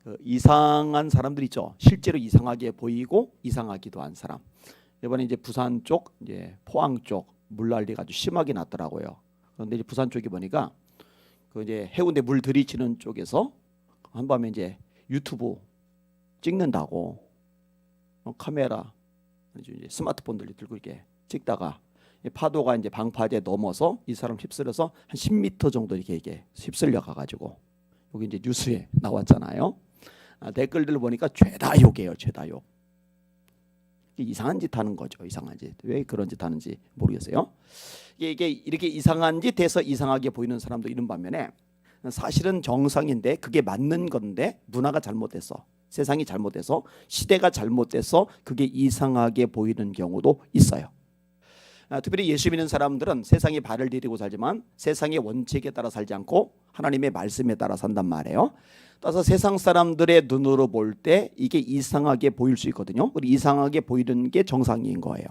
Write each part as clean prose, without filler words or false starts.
그 이상한 사람들 있죠. 실제로 이상하게 보이고 이상하기도 한 사람. 이번에 이제 부산 쪽, 이제 포항 쪽 물난리가 아주 심하게 났더라고요. 그런데 이제 부산 쪽이 보니까 그 이제 해운대 물 들이치는 쪽에서 한밤에 이제 유튜브 찍는다고 카메라, 이제 스마트폰들 들고 이렇게 찍다가 파도가 이제 방파제 넘어서 이 사람 휩쓸려서 한 10m 정도 이렇게 휩쓸려 가가지고 여기 이제 뉴스에 나왔잖아요. 댓글들을 보니까 죄다 욕이에요, 죄다 욕. 이상한 짓 하는 거죠, 이상한 짓. 왜 그런 짓 하는지 모르겠어요. 이게 이렇게 이상한 짓 해서 이상하게 보이는 사람도 있는 반면에 사실은 정상인데 그게 맞는 건데 문화가 잘못돼서, 세상이 잘못돼서, 시대가 잘못돼서 그게 이상하게 보이는 경우도 있어요. 특별히 예수 믿는 사람들은 세상에 발을 디디고 살지만 세상의 원칙에 따라 살지 않고 하나님의 말씀에 따라 산단 말이에요. 따라서 세상 사람들의 눈으로 볼 때 이게 이상하게 보일 수 있거든요. 그리고 이상하게 보이는 게 정상인 거예요.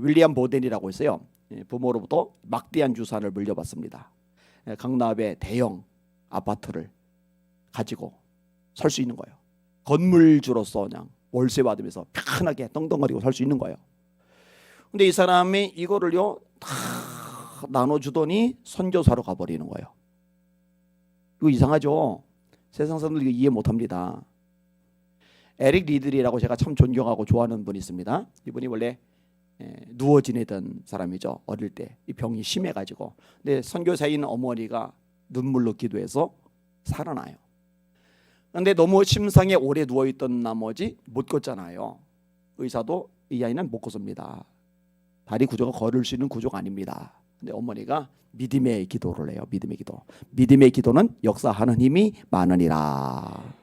윌리엄 보덴이라고 있어요. 부모로부터 막대한 유산을 물려받습니다. 강남의 대형 아파트를 가지고 살 수 있는 거예요. 건물주로서 그냥 월세 받으면서 편하게 떵떵거리고 살 수 있는 거예요. 근데 이 사람이 이거를요 다 나눠주더니 선교사로 가버리는 거예요. 이거 이상하죠? 세상 사람들 이거 이해 못합니다. 에릭 리들이라고 제가 참 존경하고 좋아하는 분이 있습니다. 이분이 원래 누워 지내던 사람이죠. 어릴 때 이 병이 심해가지고. 근데 선교사인 어머니가 눈물로 기도해서 살아나요. 근데 너무 심상에 오래 누워있던 나머지 못 걷잖아요. 의사도 이 아이는 못 걷습니다. 다리 구조가 걸을 수 있는 구조가 아닙니다. 근데 어머니가 믿음의 기도를 해요. 믿음의 기도. 믿음의 기도는 역사하는 힘이 많으니라.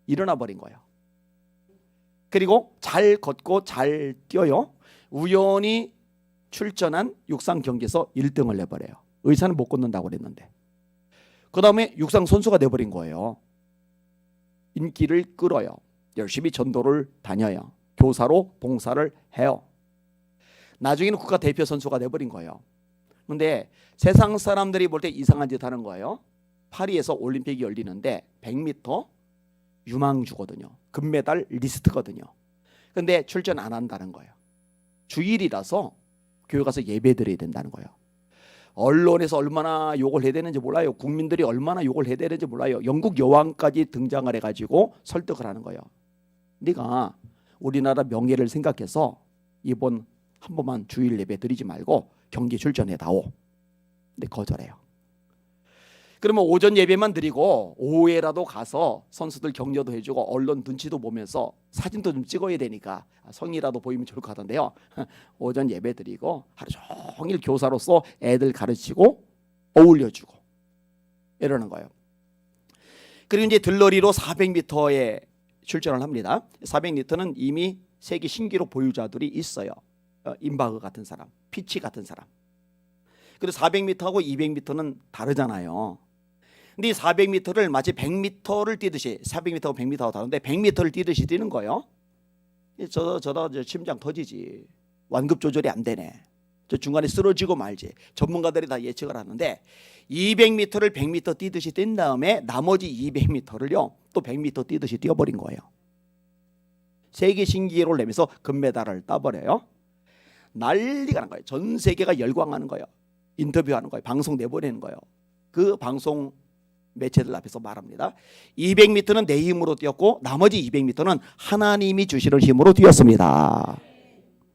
일어나 버린 거예요. 그리고 잘 걷고 잘 뛰어요. 우연히 출전한 육상 경기에서 1등을 내버려요. 의사는 못 걷는다고 그랬는데. 그 다음에 육상 선수가 내버린 거예요. 인기를 끌어요. 열심히 전도를 다녀요. 교사로 봉사를 해요. 나중에는 국가대표 선수가 돼버린 거예요. 그런데 세상 사람들이 볼 때 이상한 짓 하는 거예요. 파리에서 올림픽이 열리는데 100m 유망주거든요. 금메달 리스트거든요. 그런데 출전 안 한다는 거예요. 주일이라서 교회 가서 예배 드려야 된다는 거예요. 언론에서 얼마나 욕을 해야 되는지 몰라요. 국민들이 얼마나 욕을 해야 되는지 몰라요. 영국 여왕까지 등장을 해가지고 설득을 하는 거예요. 네가 우리나라 명예를 생각해서 이번 한 번만 주일 예배 드리지 말고 경기 출전해 다오. 근데 거절해요. 그러면 오전 예배만 드리고 오후에라도 가서 선수들 격려도 해주고 언론 눈치도 보면서 사진도 좀 찍어야 되니까 성이라도 보이면 좋을 것 같은데요. 오전 예배 드리고 하루 종일 교사로서 애들 가르치고 어울려주고 이러는 거예요. 그리고 이제 들러리로 400m에 출전을 합니다. 400m는 이미 세계 신기록 보유자들이 있어요. 임바흐 같은 사람, 피치 같은 사람. 그리고 400m하고 200m는 다르잖아요. 근데 이 400m를 마치 100m를 뛰듯이 400m하고 100m하고 다른데 100m를 뛰듯이 뛰는 거예요. 저다 심장 터지지. 완급 조절이 안 되네. 저 중간에 쓰러지고 말지. 전문가들이 다 예측을 하는데 200m를 100m 뛰듯이 뛴 다음에 나머지 200m를요 또 100m 뛰듯이 뛰어버린 거예요. 세계 신기록을 내면서 금메달을 따버려요. 난리가 난 거예요. 전 세계가 열광하는 거예요. 인터뷰하는 거예요. 방송 내보내는 거예요. 그 방송 매체들 앞에서 말합니다. 200m는 내 힘으로 뛰었고 나머지 200m는 하나님이 주시는 힘으로 뛰었습니다.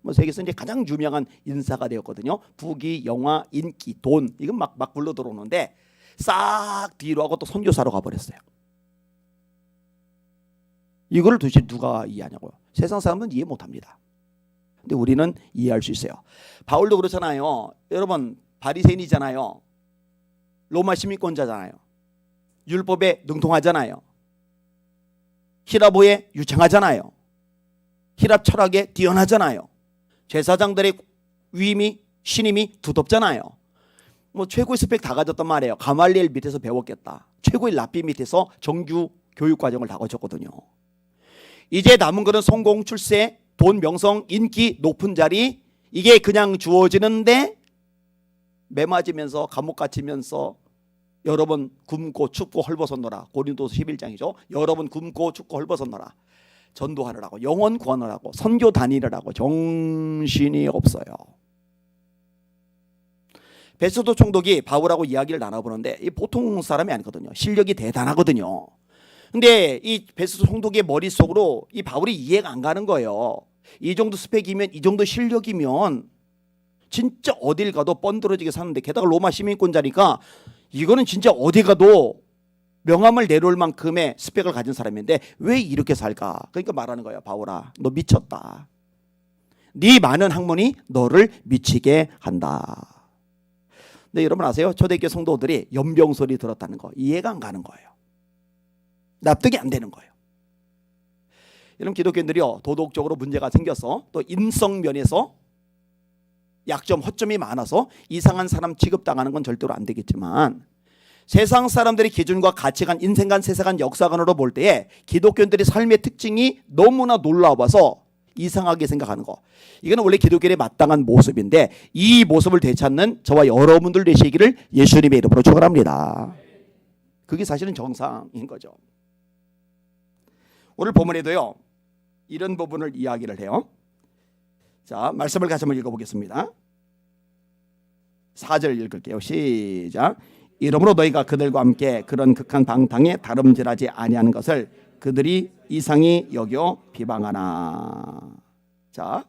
뭐 세계에서 이제 가장 유명한 인사가 되었거든요. 부귀, 영화, 인기, 돈 이건 막 불러 들어오는데 싹 뒤로 하고 또 선교사로 가버렸어요. 이걸 도대체 누가 이해하냐고요. 세상 사람은 이해 못합니다. 근데 우리는 이해할 수 있어요. 바울도 그렇잖아요. 여러분 바리새인이잖아요. 로마 시민권자잖아요. 율법에 능통하잖아요. 히라보에 유창하잖아요. 히랍 철학에 뛰어나잖아요. 제사장들의 위임이 신임이 두텁잖아요. 뭐 최고의 스펙 다 가졌단 말이에요. 가말리엘 밑에서 배웠겠다. 최고의 랍비 밑에서 정규 교육 과정을 다 거쳤거든요. 이제 남은 거는 성공, 출세, 돈, 명성, 인기, 높은 자리 이게 그냥 주어지는데 매 맞으면서 감옥 갇히면서 여러 번 굶고 춥고 헐벗었노라. 고린도서 11장이죠. 여러 번 굶고 춥고 헐벗었노라. 전도하느라고, 영혼 구하느라고, 선교 다니느라고 정신이 없어요. 베스도 총독이 바울하고 이야기를 나눠보는데 이 보통 사람이 아니거든요. 실력이 대단하거든요. 근데 이 베스도 총독의 머릿속으로 이 바울이 이해가 안 가는 거예요. 이 정도 스펙이면, 이 정도 실력이면 진짜 어딜 가도 뻔들어지게 사는데, 게다가 로마 시민권자니까 이거는 진짜 어디 가도 명함을 내놓을 만큼의 스펙을 가진 사람인데 왜 이렇게 살까? 그러니까 말하는 거예요. 바울아, 너 미쳤다. 네 많은 학문이 너를 미치게 한다. 근데 여러분 아세요? 초대교회 성도들이 연병 소리 들었다는 거 이해가 안 가는 거예요. 납득이 안 되는 거예요. 이런 기독교인들이요, 도덕적으로 문제가 생겨서 또 인성 면에서 약점, 허점이 많아서 이상한 사람 취급당하는 건 절대로 안 되겠지만, 세상 사람들의 기준과 가치관, 인생관, 세상관, 역사관으로 볼 때에 기독교인들의 삶의 특징이 너무나 놀라워서 이상하게 생각하는 거, 이거는 원래 기독교의 마땅한 모습인데 이 모습을 되찾는 저와 여러분들 되시기를 예수님의 이름으로 축원합니다. 그게 사실은 정상인 거죠. 오늘 본문에도요 이런 부분을 이야기를 해요. 자, 말씀을 같이 한번 읽어보겠습니다. 4절 읽을게요. 시작. 이러므로 너희가 그들과 함께 그런 극한 방탕에 다름질하지 아니하는 것을 그들이 이상히 여겨 비방하나. 자,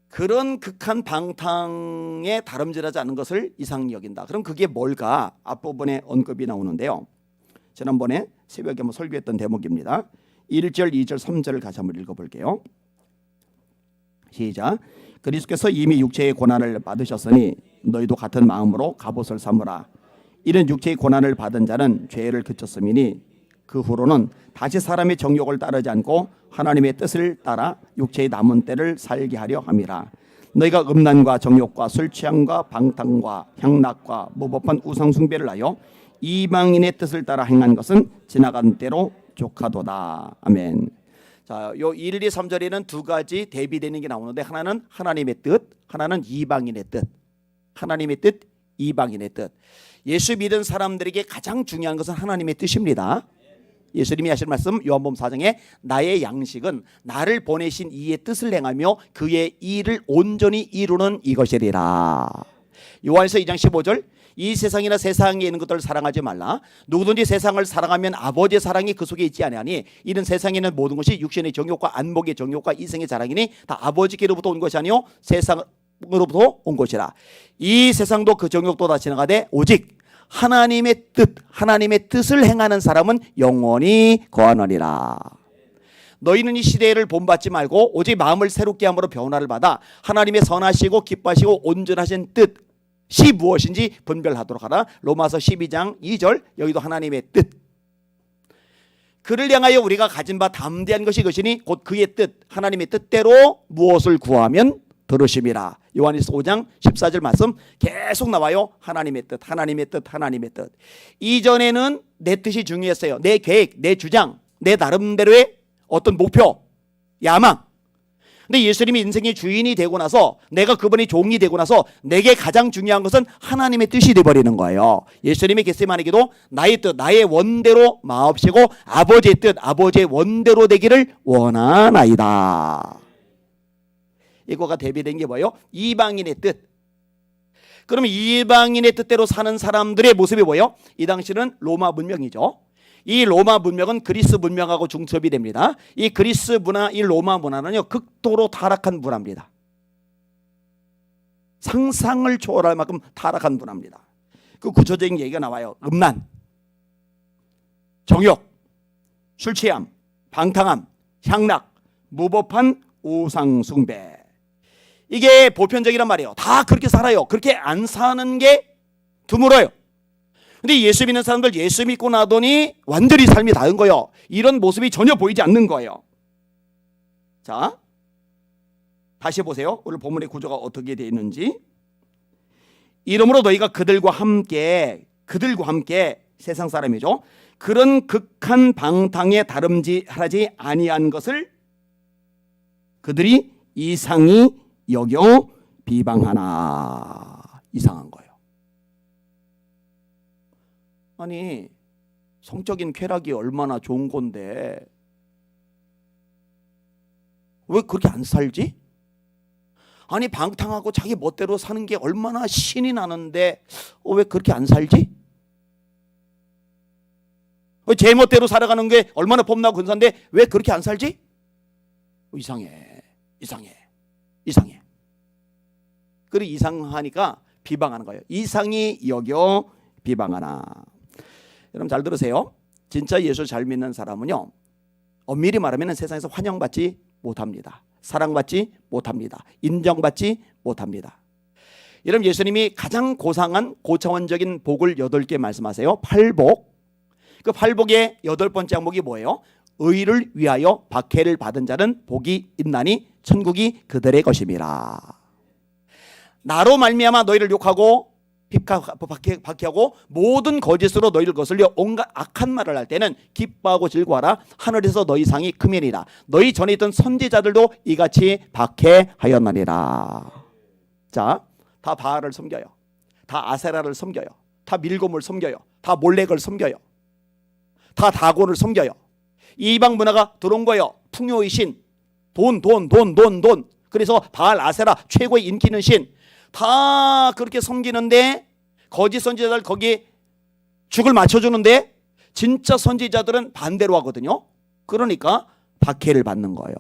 그런 극한 방탕에 다름질하지 않는 것을 이상히 여긴다. 그럼 그게 뭘까? 앞부분에 언급이 나오는데요. 지난번에 새벽에 한번 설교했던 대목입니다. 1절, 2절, 3절을 같이 한번 읽어볼게요. 시작. 그리스도께서 이미 육체의 고난을 받으셨으니 너희도 같은 마음으로 갑옷을 삼으라. 이런 육체의 고난을 받은 자는 죄를 그쳤음이니 그 후로는 다시 사람의 정욕을 따르지 않고 하나님의 뜻을 따라 육체의 남은 때를 살게 하려 함이라. 너희가 음란과 정욕과 술 취함과 방탕과 향락과 무법한 우상 숭배를 하여 이방인의 뜻을 따라 행한 것은 지나간 때로 족하도다. 아멘. 자, 요 1, 2, 3절에는 두 가지 대비되는 게 나오는데, 하나는 하나님의 뜻, 하나는 이방인의 뜻. 하나님의 뜻, 이방인의 뜻. 예수 믿은 사람들에게 가장 중요한 것은 하나님의 뜻입니다. 예수님이 하신 말씀 요한복음 4장에 나의 양식은 나를 보내신 이의 뜻을 행하며 그의 일을 온전히 이루는 이것이리라. 요한서 2장 15절, 이 세상이나 세상에 있는 것들을 사랑하지 말라. 누구든지 세상을 사랑하면 아버지의 사랑이 그 속에 있지 아니하니 이는 세상에 있는 모든 것이 육신의 정욕과 안목의 정욕과 이생의 자랑이니 다 아버지께로부터 온 것이 아니요 세상으로부터 온 것이라. 이 세상도 그 정욕도 다 지나가되 오직 하나님의 뜻, 하나님의 뜻을 행하는 사람은 영원히 거하느니라. 너희는 이 시대를 본받지 말고 오직 마음을 새롭게 함으로 변화를 받아 하나님의 선하시고 기뻐하시고 온전하신 뜻이 무엇인지 분별하도록 하라. 로마서 12장 2절, 여기도 하나님의 뜻. 그를 향하여 우리가 가진 바 담대한 것이 이것이니 곧 그의 뜻, 하나님의 뜻대로 무엇을 구하면 들으심이라. 요한일서 5장 14절 말씀 계속 나와요. 하나님의 뜻, 하나님의 뜻, 하나님의 뜻. 이전에는 내 뜻이 중요했어요. 내 계획, 내 주장, 내 나름대로의 어떤 목표, 야망. 근데 예수님이 인생의 주인이 되고 나서, 내가 그분의 종이 되고 나서 내게 가장 중요한 것은 하나님의 뜻이 되어버리는 거예요. 예수님의 겟세마네 기도, 나의 뜻, 나의 원대로 마옵시고 아버지의 뜻, 아버지의 원대로 되기를 원하나이다. 이거가 대비된 게 뭐예요? 이방인의 뜻. 그러면 이방인의 뜻대로 사는 사람들의 모습이 뭐예요? 이 당시는 로마 문명이죠. 이 로마 문명은 그리스 문명하고 중첩이 됩니다. 이 그리스 문화, 이 로마 문화는요 극도로 타락한 문화입니다. 상상을 초월할 만큼 타락한 문화입니다. 그 구체적인 얘기가 나와요. 음란, 정욕, 술 취함, 방탕함, 향락, 무법한 우상 숭배. 이게 보편적이란 말이에요. 다 그렇게 살아요. 그렇게 안 사는 게 드물어요. 근데 예수 믿는 사람들 예수 믿고 나더니 완전히 삶이 다른 거예요. 이런 모습이 전혀 보이지 않는 거예요. 자, 다시 보세요. 오늘 본문의 구조가 어떻게 되어 있는지. 이러므로 너희가 그들과 함께 세상 사람이죠. 그런 극한 방탕에 다름질하지 아니한 것을 그들이 이상히 여겨 비방하나. 이상한 거예요. 아니 성적인 쾌락이 얼마나 좋은 건데 왜 그렇게 안 살지? 아니 방탕하고 자기 멋대로 사는 게 얼마나 신이 나는데 왜 그렇게 안 살지? 왜 제 멋대로 살아가는 게 얼마나 폼나고 근사한데 왜 그렇게 안 살지? 이상해. 그리고 이상하니까 비방하는 거예요. 이상히 여겨 비방하나. 여러분 잘 들으세요. 진짜 예수 잘 믿는 사람은요, 엄밀히 말하면 세상에서 환영받지 못합니다. 사랑받지 못합니다. 인정받지 못합니다. 여러분 예수님이 가장 고상한 고차원적인 복을 8개 말씀하세요. 팔복. 그 팔복의 8번째 항목이 뭐예요? 의를 위하여 박해를 받은 자는 복이 있나니 천국이 그들의 것임이라. 나로 말미암아 너희를 욕하고 박해하고 모든 거짓으로 너희를 거슬려 온갖 악한 말을 할 때는 기뻐하고 즐거워하라. 하늘에서 너희 상이 크면이라. 너희 전에 있던 선지자들도 이같이 박해하였나니라. 자, 다 바알을 섬겨요. 다 아세라를 섬겨요. 다 밀곰을 섬겨요. 다 몰렉을 섬겨요. 다 다곤을 섬겨요. 이방 문화가 들어온 거예요. 풍요의 신, 돈. 그래서 바알 아세라 최고의 인기 있는 신 다 그렇게 섬기는데 거짓 선지자들 거기에 죽을 맞춰주는데 진짜 선지자들은 반대로 하거든요. 그러니까 박해를 받는 거예요.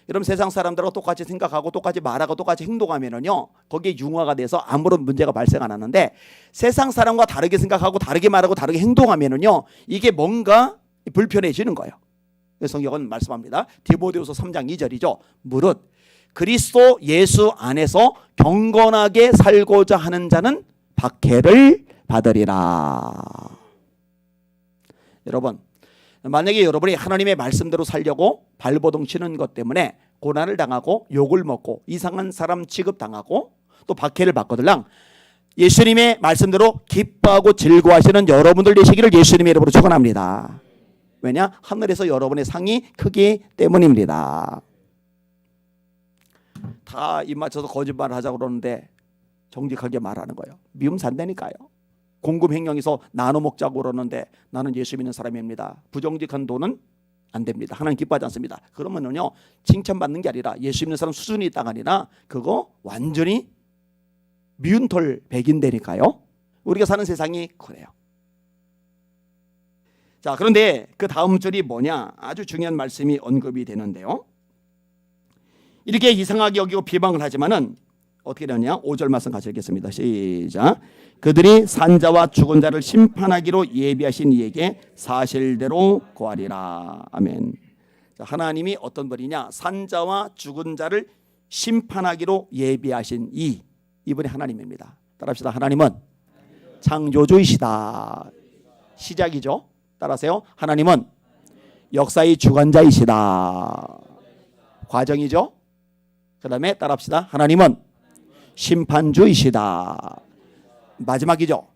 여러분 세상 사람들하고 똑같이 생각하고 똑같이 말하고 똑같이 행동하면은요 거기에 융화가 돼서 아무런 문제가 발생 안 하는데 세상 사람과 다르게 생각하고 다르게 말하고 다르게 행동하면은요 이게 뭔가 불편해지는 거예요. 성경은 말씀합니다. 디모데후서 3장 2절이죠. 무릇 그리스도 예수 안에서 경건하게 살고자 하는 자는 박해를 받으리라. 여러분 만약에 여러분이 하나님의 말씀대로 살려고 발버둥 치는 것 때문에 고난을 당하고 욕을 먹고 이상한 사람 취급당하고 또 박해를 받거들랑 예수님의 말씀대로 기뻐하고 즐거워하시는 여러분들 되시기를 예수님의 이름으로 축원합니다. 왜냐? 하늘에서 여러분의 상이 크기 때문입니다. 다 입 맞춰서 거짓말을 하자고 그러는데 정직하게 말하는 거예요. 미움 산다니까요. 공금횡령해서 나눠 먹자고 그러는데 나는 예수 믿는 사람입니다. 부정직한 돈은 안 됩니다. 하나님 기뻐하지 않습니다. 그러면은요 칭찬받는 게 아니라 예수 믿는 사람 수준이 있다가 아니라 그거 완전히 미운 털 백인되니까요. 우리가 사는 세상이 그래요. 자, 그런데 그 다음 절이 뭐냐? 아주 중요한 말씀이 언급이 되는데요. 이렇게 이상하게 여기고 비방을 하지만은 어떻게 되느냐? 5절 말씀 같이 읽겠습니다. 시작. 그들이 산자와 죽은 자를 심판하기로 예비하신 이에게 사실대로 고하리라. 아멘. 자, 하나님이 어떤 분이냐? 산자와 죽은 자를 심판하기로 예비하신 이분이 하나님입니다. 따라합시다. 하나님은 창조주이시다. 시작이죠. 따라하세요. 하나님은 역사의 주관자이시다. 과정이죠. 그 다음에 따라합시다. 하나님은 심판주이시다. 마지막이죠.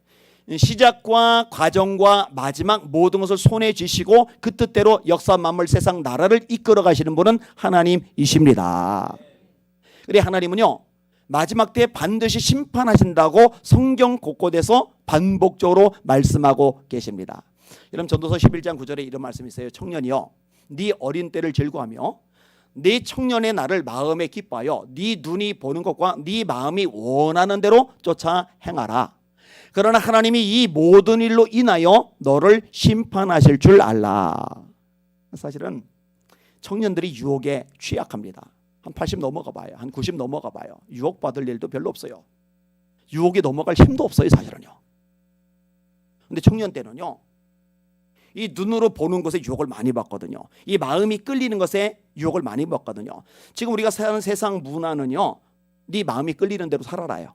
시작과 과정과 마지막 모든 것을 손에 쥐시고 그 뜻대로 역사 만물 세상 나라를 이끌어 가시는 분은 하나님이십니다. 그래 하나님은요 마지막 때 반드시 심판하신다고 성경 곳곳에서 반복적으로 말씀하고 계십니다. 여러분 전도서 11장 9절에 이런 말씀이 있어요. 청년이여 네 어린 때를 즐거워하며 네 청년의 날을 마음에 기뻐하여 네 눈이 보는 것과 네 마음이 원하는 대로 쫓아 행하라. 그러나 하나님이 이 모든 일로 인하여 너를 심판하실 줄 알라. 사실은 청년들이 유혹에 취약합니다. 한 80 넘어가 봐요. 한 90 넘어가 봐요. 유혹받을 일도 별로 없어요. 유혹에 넘어갈 힘도 없어요. 사실은요. 근데 청년 때는요 이 눈으로 보는 것에 유혹을 많이 받거든요. 이 마음이 끌리는 것에 유혹을 많이 받거든요. 지금 우리가 사는 세상 문화는요 네 마음이 끌리는 대로 살아라요.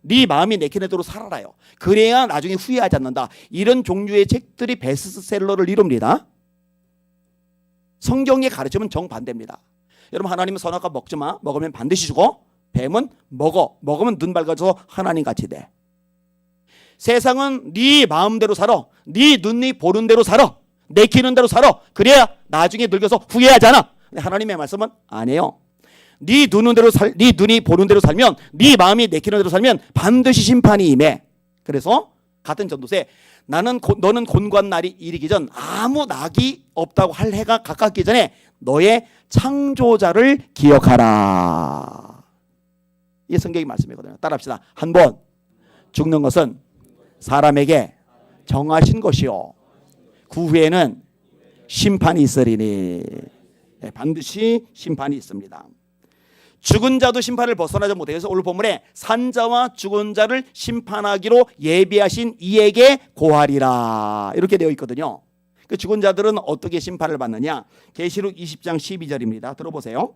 네 마음이 내키는 대로 살아라요. 그래야 나중에 후회하지 않는다. 이런 종류의 책들이 베스트셀러를 이룹니다. 성경의 가르침은 정반대입니다. 여러분 하나님은 선악과 먹지 마. 먹으면 반드시 죽어. 뱀은 먹으면 눈 밝아져서 하나님같이 돼. 세상은 네 마음대로 살아. 네 눈이 보는 대로 살아. 내키는 대로 살아. 그래야 나중에 늙어서 후회하지 않아. 근데 하나님의 말씀은 아니에요. 네 눈이 보는 대로 살면 네 마음이 내키는 대로 살면 반드시 심판이 임해. 그래서 같은 전도서에 너는 곤고한 날이 이르기 전 아무 낙이 없다고 할 해가 가깝기 전에 너의 창조자를 기억하라. 이게 성경의 말씀이거든요. 따라합시다. 한 번 죽는 것은 사람에게 정하신 것이요 그 후에는 심판이 있으리니. 반드시 심판이 있습니다. 죽은 자도 심판을 벗어나지 못해요. 그래서 오늘 본문에 산자와 죽은 자를 심판하기로 예비하신 이에게 고하리라 이렇게 되어 있거든요. 그 죽은 자들은 어떻게 심판을 받느냐? 계시록 20장 12절입니다. 들어보세요.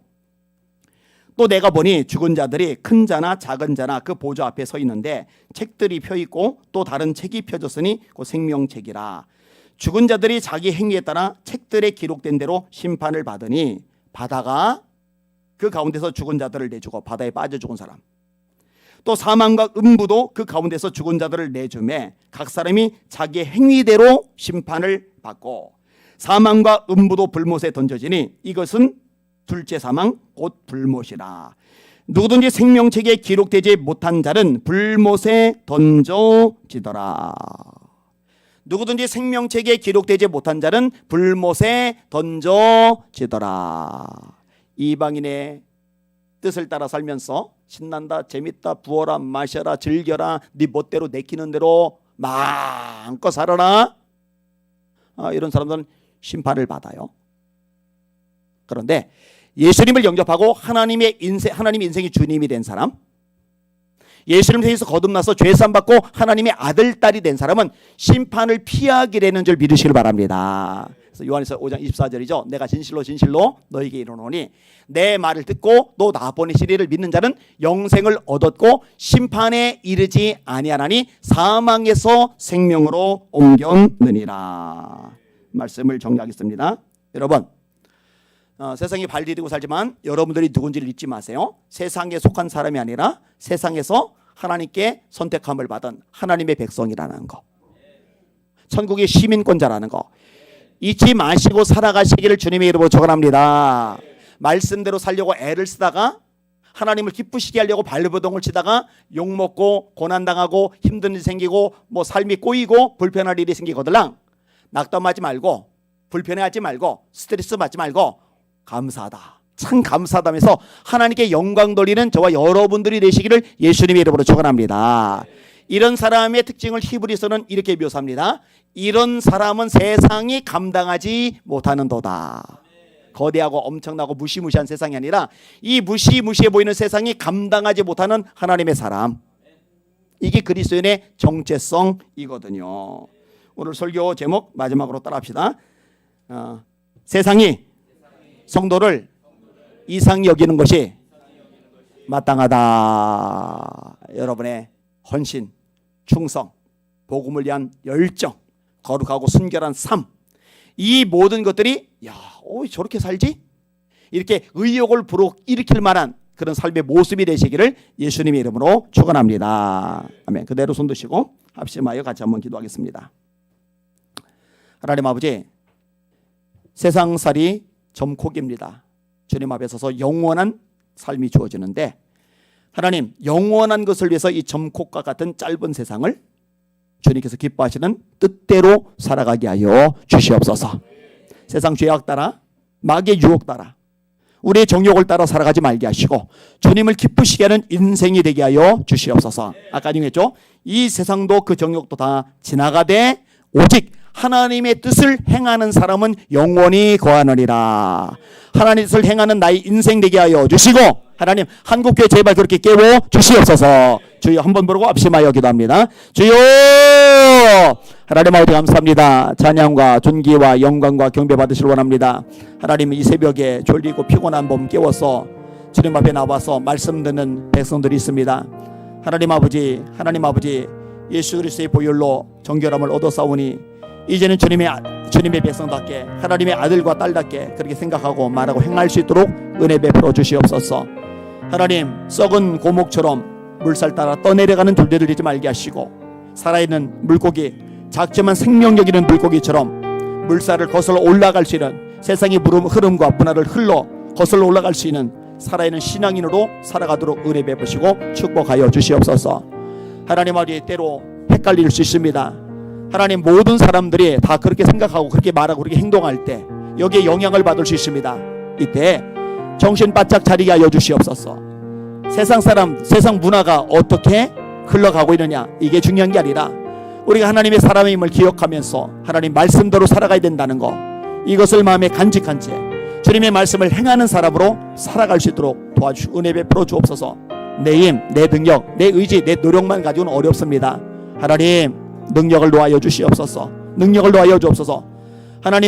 또 내가 보니 죽은 자들이 큰 자나 작은 자나 그 보좌 앞에 서 있는데 책들이 펴 있고 또 다른 책이 펴졌으니 그 생명책이라. 죽은 자들이 자기 행위에 따라 책들에 기록된 대로 심판을 받으니 바다가 그 가운데서 죽은 자들을 내주고 바다에 빠져 죽은 사람, 또 사망과 음부도 그 가운데서 죽은 자들을 내주매 각 사람이 자기의 행위대로 심판을 받고 사망과 음부도 불못에 던져지니 이것은 둘째 사망 곧 불못이라. 누구든지 생명책에 기록되지 못한 자는 불못에 던져지더라. 누구든지 생명책에 기록되지 못한 자는 불못에 던져지더라. 이방인의 뜻을 따라 살면서 신난다, 재밌다, 부어라, 마셔라, 즐겨라, 네 멋대로 내키는 대로 마음껏 살아라. 이런 사람들은 심판을 받아요. 그런데 예수님을 영접하고 하나님의 인생이 주님이 된 사람, 예수님 통해서 거듭나서 죄산 받고 하나님의 아들, 딸이 된 사람은 심판을 피하기라는 줄 믿으시길 바랍니다. 그래서 요한에서 5장 24절이죠. 내가 진실로 진실로 너에게 이르노니 내 말을 듣고 또 나 보내시리를 믿는 자는 영생을 얻었고 심판에 이르지 아니하나니 사망에서 생명으로 옮겼느니라. 말씀을 정리하겠습니다. 여러분, 세상에 발 디디고 살지만 여러분들이 누군지를 잊지 마세요. 세상에 속한 사람이 아니라 세상에서 하나님께 선택함을 받은 하나님의 백성이라는 거, 천국의 시민권자라는 거 잊지 마시고 살아가시기를 주님의 이름으로 축원합니다. 말씀대로 살려고 애를 쓰다가 하나님을 기쁘시게 하려고 발버둥을 치다가 욕먹고 고난당하고 힘든 일이 생기고 뭐 삶이 꼬이고 불편할 일이 생기거들랑 낙담하지 말고 불편해하지 말고 스트레스 받지 말고 감사하다, 참 감사하다면서 하나님께 영광 돌리는 저와 여러분들이 되시기를 예수님의 이름으로 축원합니다. 이런 사람의 특징을 히브리서는 이렇게 묘사합니다. 이런 사람은 세상이 감당하지 못하는도다. 거대하고 엄청나고 무시무시한 세상이 아니라 이 무시무시해 보이는 세상이 감당하지 못하는 하나님의 사람, 이게 그리스도인의 정체성이거든요. 오늘 설교 제목 마지막으로 따라합시다. 세상이 성도를 이상히 여기는 것이 마땅하다. 여러분의 헌신, 충성, 복음을 위한 열정, 거룩하고 순결한 삶, 이 모든 것들이 저렇게 살지? 이렇게 의욕을 불어일으킬 만한 그런 삶의 모습이 되시기를 예수님의 이름으로 축원합니다. 아멘. 그대로 손 드시고 합심하여 같이 한번 기도하겠습니다. 하나님 아버지, 세상살이 점콕입니다. 주님 앞에 서서 영원한 삶이 주어지는데 하나님, 영원한 것을 위해서 이 점콕과 같은 짧은 세상을 주님께서 기뻐하시는 뜻대로 살아가게 하여 주시옵소서. 세상 죄악 따라 마귀의 유혹 따라 우리의 정욕을 따라 살아가지 말게 하시고 주님을 기쁘시게 하는 인생이 되게 하여 주시옵소서. 아까 얘기했죠. 이 세상도 그 정욕도 다 지나가되 오직 하나님의 뜻을 행하는 사람은 영원히 거하느니라. 하나님의 뜻을 행하는 나의 인생 되게 하여 주시고 하나님, 한국교회 제발 그렇게 깨워 주시옵소서. 주여 한번 부르고 합심하여 기도합니다. 주여, 하나님 아버지 감사합니다. 찬양과 존귀와 영광과 경배 받으시길 원합니다. 하나님, 이 새벽에 졸리고 피곤한 몸 깨워서 주님 앞에 나와서 말씀 듣는 백성들이 있습니다. 하나님 아버지, 예수 그리스도의 보혈로 정결함을 얻어 싸우니 이제는 주님의 백성답게 하나님의 아들과 딸답게 그렇게 생각하고 말하고 행할 수 있도록 은혜 베풀어 주시옵소서. 하나님, 썩은 고목처럼 물살 따라 떠내려가는 둘들을 되지 말게 하시고 살아있는 물고기, 작지만 생명력 있는 물고기처럼 물살을 거슬러 올라갈 수 있는 세상의 흐름과 문화를 흘러 거슬러 올라갈 수 있는 살아있는 신앙인으로 살아가도록 은혜 베푸시고 축복하여 주시옵소서. 하나님 아버지, 때로 헷갈릴 수 있습니다. 하나님, 모든 사람들이 다 그렇게 생각하고 그렇게 말하고 그렇게 행동할 때 여기에 영향을 받을 수 있습니다. 이때 정신 바짝 차리게 하여 주시옵소서. 세상 사람, 세상 문화가 어떻게 흘러가고 있느냐, 이게 중요한 게 아니라 우리가 하나님의 사람임을 기억하면서 하나님 말씀대로 살아가야 된다는 거, 이것을 마음에 간직한 채 주님의 말씀을 행하는 사람으로 살아갈 수 있도록 도와주시고 은혜 베풀어 주옵소서. 내 힘, 내 능력, 내 의지, 내 노력만 가지고는 어렵습니다. 하나님, 능력을 놓아여 주시옵소서. 능력을 놓아여 주옵소서. 하나님,